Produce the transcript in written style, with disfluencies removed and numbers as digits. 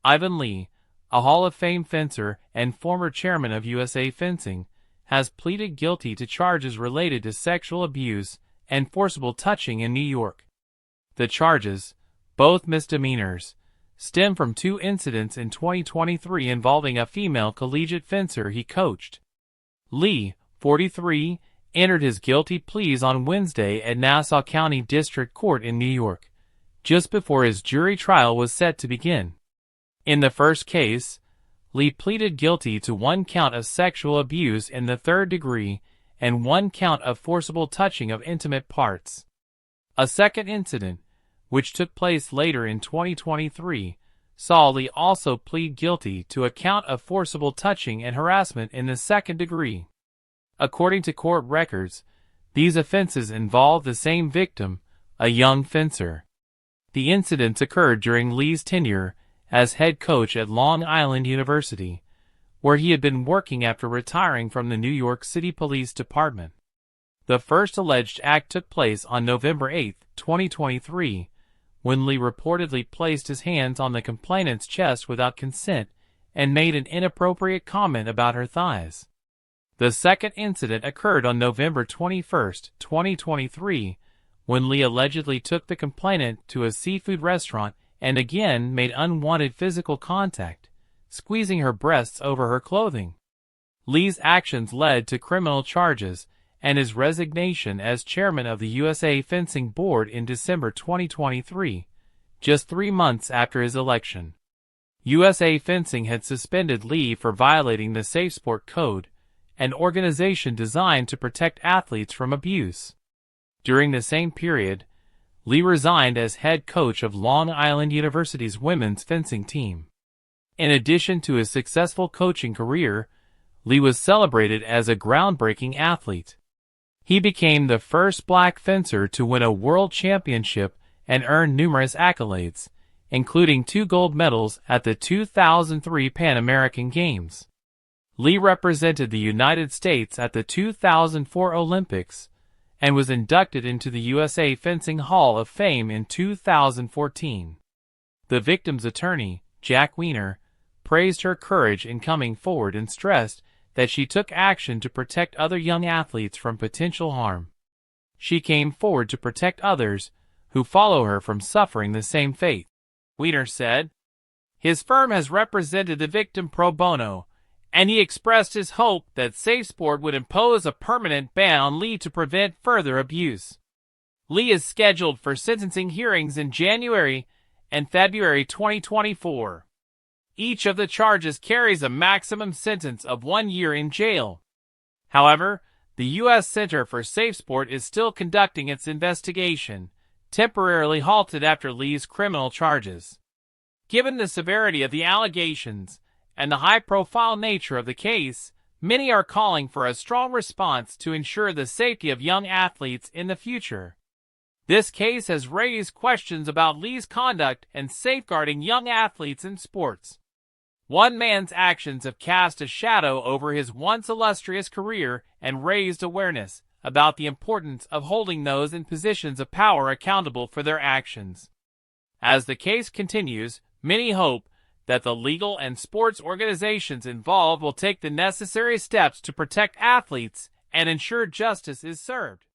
Ivan Lee, a Hall of Fame fencer and former chairman of USA Fencing, has pleaded guilty to charges related to sexual abuse and forcible touching in New York. The charges, both misdemeanors, stem from two incidents in 2023 involving a female collegiate fencer he coached. Lee, 43, entered his guilty pleas on Wednesday at Nassau County District Court in New York, just before his jury trial was set to begin. In the first case, Lee pleaded guilty to one count of sexual abuse in the third degree and one count of forcible touching of intimate parts. A second incident, which took place later in 2023, saw Lee also plead guilty to a count of forcible touching and harassment in the second degree. According to court records, these offenses involve the same victim, a young fencer. The incidents occurred during Lee's tenure as head coach at Long Island University, where he had been working after retiring from the New York City Police Department. The first alleged act took place on November 8, 2023, when Lee reportedly placed his hands on the complainant's chest without consent and made an inappropriate comment about her thighs. The second incident occurred on November 21, 2023, when Lee allegedly took the complainant to a seafood restaurant and again made unwanted physical contact, squeezing her breasts over her clothing. Lee's actions led to criminal charges and his resignation as chairman of the USA Fencing Board in December 2023, just 3 months after his election. USA Fencing had suspended Lee for violating the SafeSport Code, an organization designed to protect athletes from abuse. During the same period, Lee resigned as head coach of Long Island University's women's fencing team. In addition to his successful coaching career, Lee was celebrated as a groundbreaking athlete. He became the first black fencer to win a world championship and earn numerous accolades, including 2 gold medals at the 2003 Pan American Games. Lee represented the United States at the 2004 Olympics and was inducted into the USA Fencing Hall of Fame in 2014. The victim's attorney, Jack Weiner, praised her courage in coming forward and stressed that she took action to protect other young athletes from potential harm. She came forward to protect others who follow her from suffering the same fate. Weiner said, "His firm has represented the victim pro bono, and he expressed his hope that SafeSport would impose a permanent ban on Lee to prevent further abuse." Lee is scheduled for sentencing hearings in January and February 2024. Each of the charges carries a maximum sentence of 1 year in jail. However, the U.S. Center for SafeSport is still conducting its investigation, temporarily halted after Lee's criminal charges. Given the severity of the allegations and the high-profile nature of the case, many are calling for a strong response to ensure the safety of young athletes in the future. This case has raised questions about Lee's conduct and safeguarding young athletes in sports. One man's actions have cast a shadow over his once illustrious career and raised awareness about the importance of holding those in positions of power accountable for their actions. As the case continues, many hope that the legal and sports organizations involved will take the necessary steps to protect athletes and ensure justice is served.